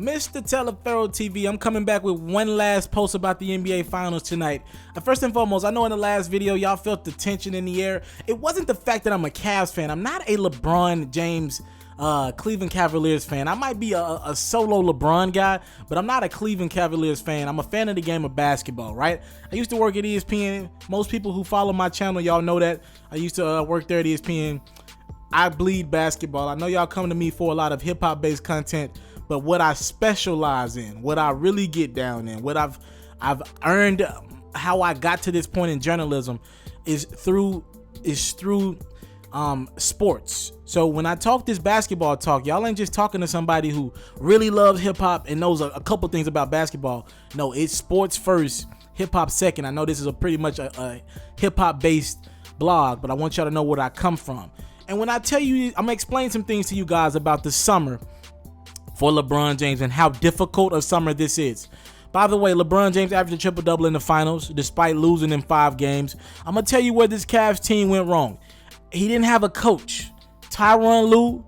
Mr. Telephero TV, I'm coming back with one last post about the NBA Finals tonight. First and foremost, I know in the last video y'all felt the tension in the air. It wasn't the fact that I'm a Cavs fan. I'm not a LeBron James Cleveland Cavaliers fan. I might be a solo LeBron guy, but I'm not a Cleveland Cavaliers fan. I'm a fan of the game of basketball, right? I used to work at ESPN. Most people who follow my channel, y'all know that. I used to work there at ESPN. I bleed basketball. I know y'all come to me for a lot of hip-hop based content, but what I specialize in, what I really get down in, what I've earned, how I got to this point in journalism is through sports. So when I talk this basketball talk, y'all ain't just talking to somebody who really loves hip hop and knows a couple things about basketball. No, it's sports first, hip hop second. I know this is pretty much a hip hop based blog, but I want y'all to know where I come from. And when I tell you, I'm gonna explain some things to you guys about the summer for LeBron James and how difficult a summer this is. By the way, LeBron James averaged a triple-double in the finals despite losing in 5 games. I'm gonna tell you where this Cavs team went wrong. He didn't have a coach. Tyronn Lue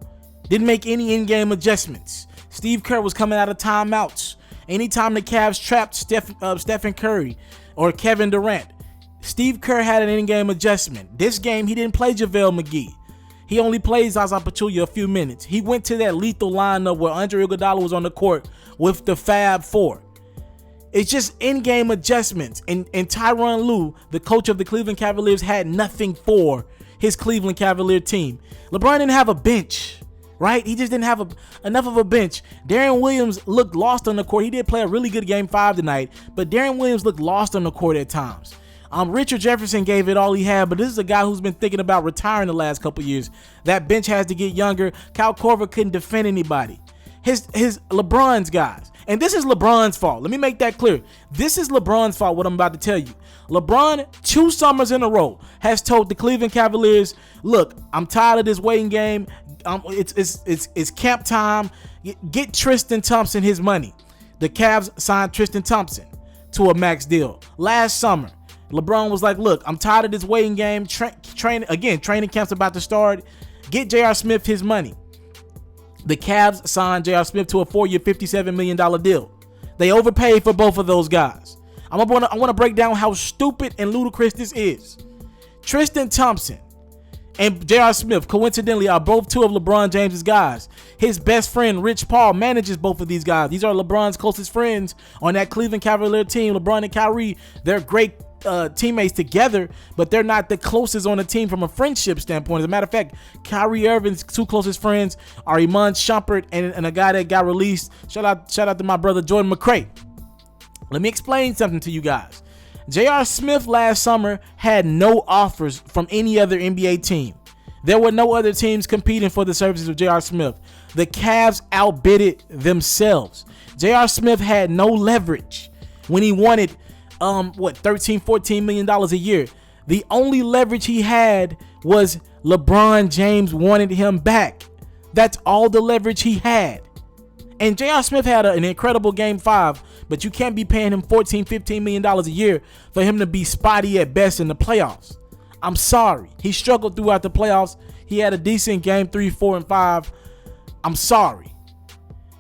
didn't make any in-game adjustments. Steve Kerr was coming out of timeouts. Anytime the Cavs trapped Stephen Curry or Kevin Durant, Steve Kerr had an in-game adjustment. This game, he didn't play JaVale McGee. He only played Zaza Pachulia a few minutes. He went to that lethal lineup where Andre Iguodala was on the court with the Fab Four. It's just in-game adjustments. And Tyronn Lue, the coach of the Cleveland Cavaliers, had nothing for his Cleveland Cavalier team. LeBron didn't have a bench, right? He just didn't have enough of a bench. Darren Williams looked lost on the court. He did play a really good game 5 tonight, but Darren Williams looked lost on the court at times. Richard Jefferson gave it all he had, but this is a guy who's been thinking about retiring the last couple years. That bench has to get younger. Kyle Korver couldn't defend anybody. His LeBron's guys. And this is LeBron's fault. Let me make that clear. This is LeBron's fault, what I'm about to tell you. LeBron, 2 summers in a row, has told the Cleveland Cavaliers, look, I'm tired of this waiting game. It's camp time. Get Tristan Thompson his money. The Cavs signed Tristan Thompson to a max deal. Last summer, LeBron was like, look, I'm tired of this waiting game. Training camp's about to start. Get J.R. Smith his money. The Cavs signed J.R. Smith to a 4-year, $57 million deal. They overpaid for both of those guys. I want to break down how stupid and ludicrous this is. Tristan Thompson and J.R. Smith, coincidentally, are both 2 of LeBron James's guys. His best friend, Rich Paul, manages both of these guys. These are LeBron's closest friends on that Cleveland Cavalier team. LeBron and Kyrie, they're great teammates together, but they're not the closest on the team from a friendship standpoint. As a matter of fact, Kyrie Irving's 2 closest friends are Iman Shumpert and a guy that got released. Shout out to my brother Jordan McRae. Let me explain something to you guys. J.R. Smith last summer had no offers from any other NBA team. There were no other teams competing for the services of J.R. Smith. The Cavs outbidded themselves. J.R. Smith had no leverage when he wanted $13-14 million a year. The only leverage he had was LeBron James wanted him back. That's all the leverage he had. And J.R. Smith had an incredible game 5, but you can't be paying him $14-15 million a year for him to be spotty at best in the playoffs. I'm sorry. He struggled throughout the playoffs. He had a decent game 3, 4, and 5. I'm sorry.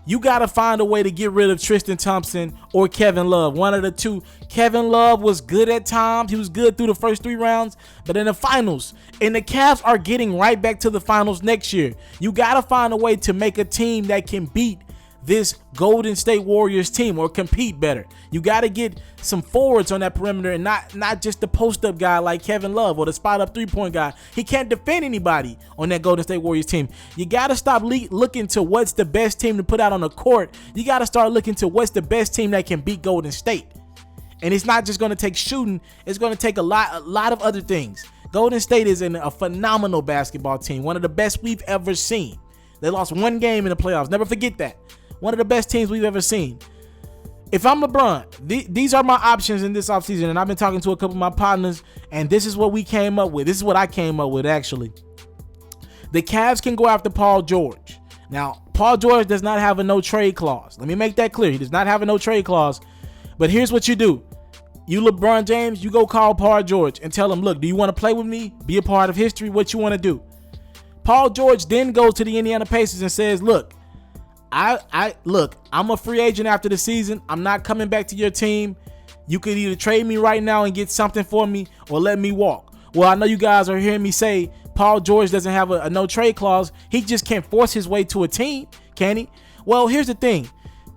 You got to find a way to get rid of Tristan Thompson or Kevin Love. One of the 2. Kevin Love was good at times. He was good through the first 3 rounds, but in the finals, and the Cavs are getting right back to the finals next year. You got to find a way to make a team that can beat this Golden State Warriors team or compete better. You got to get some forwards on that perimeter and not just the post-up guy like Kevin Love or the spot-up 3-point guy. He can't defend anybody on that Golden State Warriors team. You got to stop looking to what's the best team to put out on the court. You got to start looking to what's the best team that can beat Golden State. And it's not just going to take shooting. It's going to take a lot of other things. Golden State is a phenomenal basketball team, one of the best we've ever seen. They lost 1 game in the playoffs. Never forget that. One of the best teams we've ever seen. If I'm LeBron, these are my options in this offseason, and I've been talking to a couple of my partners, and this is what we came up with. This is what I came up with, actually. The Cavs can go after Paul George. Now, Paul George does not have a no-trade clause. Let me make that clear. He does not have a no-trade clause. But here's what you do. You, LeBron James, you go call Paul George and tell him, look, do you want to play with me? Be a part of history? What you want to do? Paul George then goes to the Indiana Pacers and says, look, I look, I'm a free agent after the season. I'm not coming back to your team. You could either trade me right now and get something for me or let me walk. Well, I know you guys are hearing me say Paul George doesn't have a no trade clause. He just can't force his way to a team, can he? Well, here's the thing.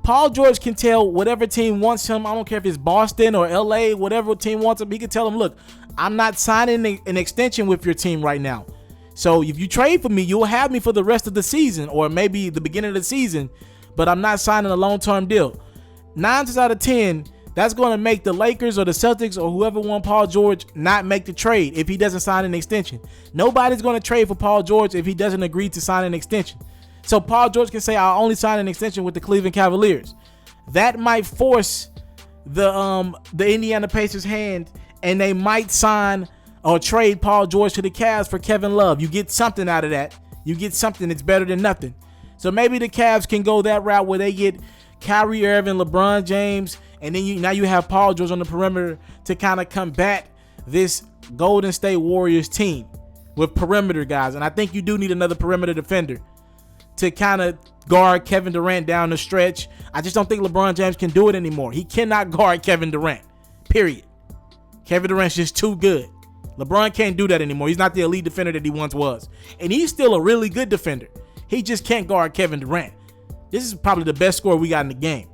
Paul George can tell whatever team wants him. I don't care if it's Boston or LA, whatever team wants him. He can tell them, look, I'm not signing an extension with your team right now. So if you trade for me, you'll have me for the rest of the season or maybe the beginning of the season, but I'm not signing a long-term deal. 9 times out of 10, that's going to make the Lakers or the Celtics or whoever want Paul George not make the trade if he doesn't sign an extension. Nobody's going to trade for Paul George if he doesn't agree to sign an extension. So Paul George can say, I'll only sign an extension with the Cleveland Cavaliers. That might force the Indiana Pacers' hand, and they might sign or trade Paul George to the Cavs for Kevin Love. You get something out of that. You get something that's better than nothing. So maybe the Cavs can go that route where they get Kyrie Irving, LeBron James, and then now you have Paul George on the perimeter to kind of combat this Golden State Warriors team with perimeter guys. And I think you do need another perimeter defender to kind of guard Kevin Durant down the stretch. I just don't think LeBron James can do it anymore. He cannot guard Kevin Durant, period. Kevin Durant's just too good. LeBron can't do that anymore. He's not the elite defender that he once was. And he's still a really good defender. He just can't guard Kevin Durant. This is probably the best scorer we got in the game.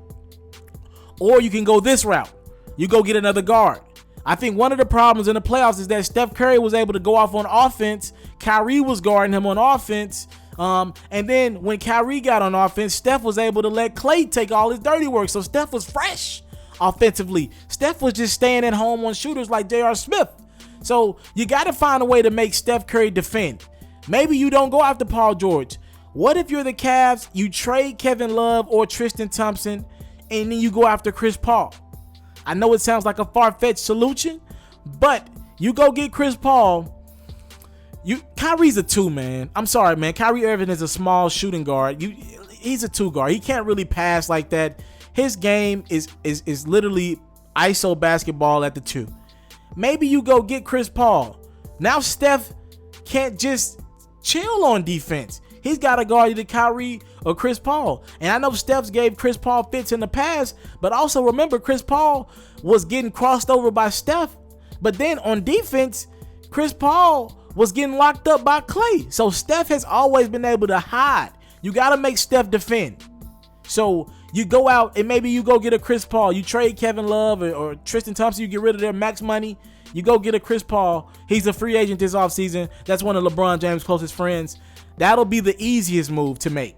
Or you can go this route. You go get another guard. I think one of the problems in the playoffs is that Steph Curry was able to go off on offense. Kyrie was guarding him on offense. And then when Kyrie got on offense, Steph was able to let Klay take all his dirty work. So Steph was fresh offensively. Steph was just staying at home on shooters like J.R. Smith. So you got to find a way to make Steph Curry defend. Maybe you don't go after Paul George. What if you're the Cavs, you trade Kevin Love or Tristan Thompson, and then you go after Chris Paul? I know it sounds like a far-fetched solution, but you go get Chris Paul. Kyrie's a 2, man. I'm sorry, man. Kyrie Irving is a small shooting guard. He's a 2 guard. He can't really pass like that. His game is literally ISO basketball at the 2. Maybe you go get Chris Paul. Now Steph can't just chill on defense. He's got to guard either Kyrie or Chris Paul. And I know Steph's gave Chris Paul fits in the past, but also remember Chris Paul was getting crossed over by Steph. But then on defense, Chris Paul was getting locked up by Klay. So Steph has always been able to hide. You got to make Steph defend. So you go out and maybe you go get a Chris Paul. You trade Kevin Love or Tristan Thompson. You get rid of their max money. You go get a Chris Paul. He's a free agent this offseason. That's one of LeBron James' closest friends. That'll be the easiest move to make.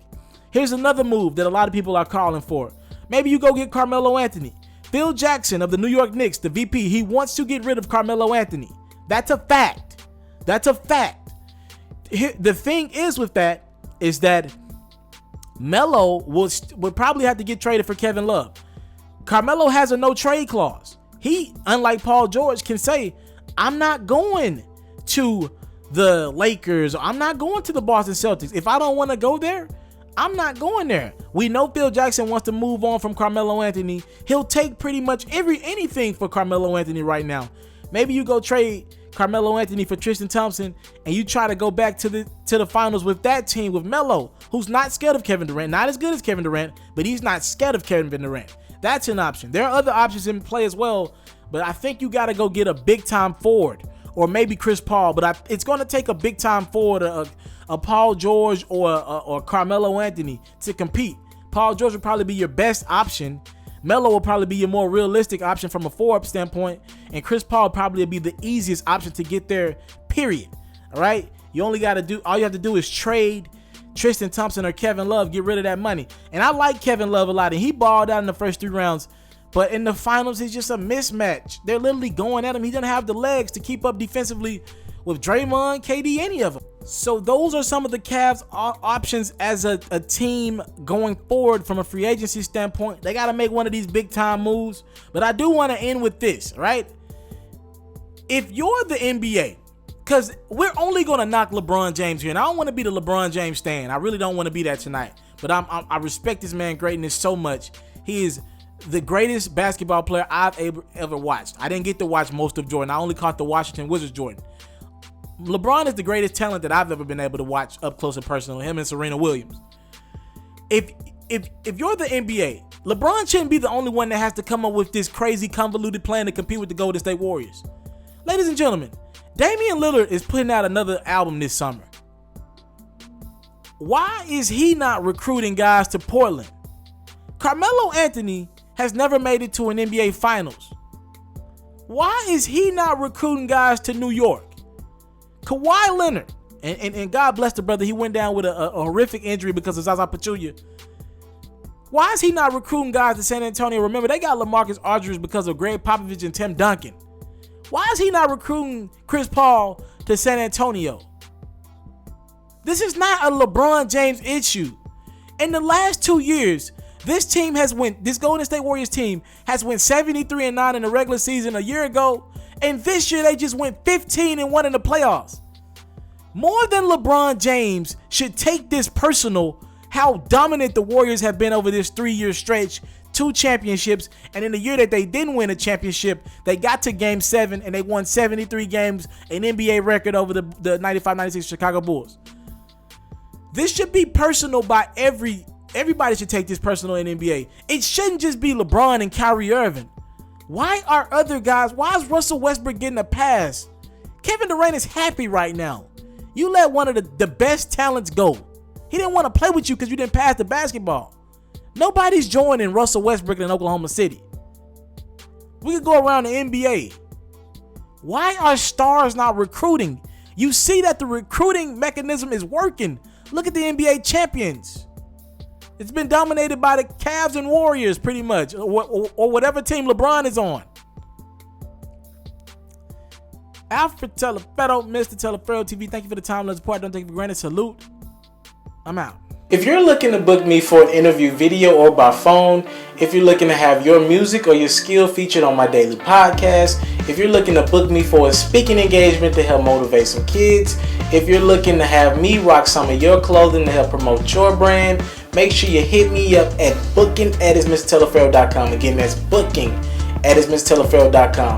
Here's another move that a lot of people are calling for. Maybe you go get Carmelo Anthony. Phil Jackson of the New York Knicks, the VP, he wants to get rid of Carmelo Anthony. That's a fact. That's a fact. The thing is with that is that Melo would probably have to get traded for Kevin Love. Carmelo has a no trade clause. He, unlike Paul George, can say, I'm not going to the Lakers. I'm not going to the Boston Celtics. If I don't want to go there, I'm not going there. We know Phil Jackson wants to move on from Carmelo Anthony. He'll take pretty much anything for Carmelo Anthony right now. Maybe you go trade Carmelo Anthony for Tristan Thompson and you try to go back to the finals with that team with Melo, who's not scared of Kevin Durant. Not as good as Kevin Durant, but he's not scared of Kevin Durant. That's an option. There are other options in play as well, but I think you got to go get a big-time forward or maybe Chris Paul, but it's going to take a big-time forward, a Paul George or Carmelo Anthony to compete. Paul George will probably be your best option. Melo will probably be your more realistic option from a forward standpoint, and Chris Paul probably be the easiest option to get there, period. All right? All you have to do is trade Tristan Thompson or Kevin Love, get rid of that money. And I like Kevin Love a lot, and he balled out in the first 3 rounds, but in the finals, he's just a mismatch. They're literally going at him. He doesn't have the legs to keep up defensively with Draymond, KD, any of them. So those are some of the Cavs' options as a team going forward from a free agency standpoint. They got to make one of these big-time moves. But I do want to end with this, right? If you're the NBA, because we're only going to knock LeBron James here, and I don't want to be the LeBron James stan. I really don't want to be that tonight. But I respect this man's greatness so much. He is the greatest basketball player I've ever watched. I didn't get to watch most of Jordan. I only caught the Washington Wizards Jordan. LeBron is the greatest talent that I've ever been able to watch up close and personal, him and Serena Williams. If if you're the NBA, LeBron shouldn't be the only one that has to come up with this crazy convoluted plan to compete with the Golden State Warriors. Ladies and gentlemen, Damian Lillard is putting out another album this summer. Why is he not recruiting guys to Portland? Carmelo Anthony has never made it to an NBA Finals. Why is he not recruiting guys to New York? Kawhi Leonard, and God bless the brother, he went down with a horrific injury because of Zaza Pachulia. Why is he not recruiting guys to San Antonio? Remember, they got LaMarcus Aldridge because of Greg Popovich and Tim Duncan. Why is he not recruiting Chris Paul to San Antonio? This is not a LeBron James issue. In the last 2 years, this Golden State Warriors team has went 73-9 in the regular season a year ago, and this year they just went 15-1 in the playoffs. More than LeBron James should take this personal, how dominant the Warriors have been over this 3-year stretch, 2 championships, and in the year that they didn't win a championship, they got to Game 7 and they won 73 games, an NBA record over the 95-96 Chicago Bulls. This should be personal by everybody should take this personal in NBA. It shouldn't just be LeBron and Kyrie Irving. Why are other guys, why is Russell Westbrook getting a pass? Kevin Durant is happy right now. You let one of the best talents go. He didn't want to play with you because you didn't pass the basketball. Nobody's joining Russell Westbrook in Oklahoma City. We could go around the NBA. Why are stars not recruiting? You see that the recruiting mechanism is working. Look at the NBA champions. It's been dominated by the Cavs and Warriors pretty much, or whatever team LeBron is on. Alfred Telefero, Mr. Telefero TV, thank you for the time and support. Don't take it for granted. Salute. I'm out. If you're looking to book me for an interview video or by phone, if you're looking to have your music or your skill featured on my daily podcast, if you're looking to book me for a speaking engagement to help motivate some kids, if you're looking to have me rock some of your clothing to help promote your brand, make sure you hit me up at booking@mrtelefero.com. Again, that's booking@mrtelefero.com.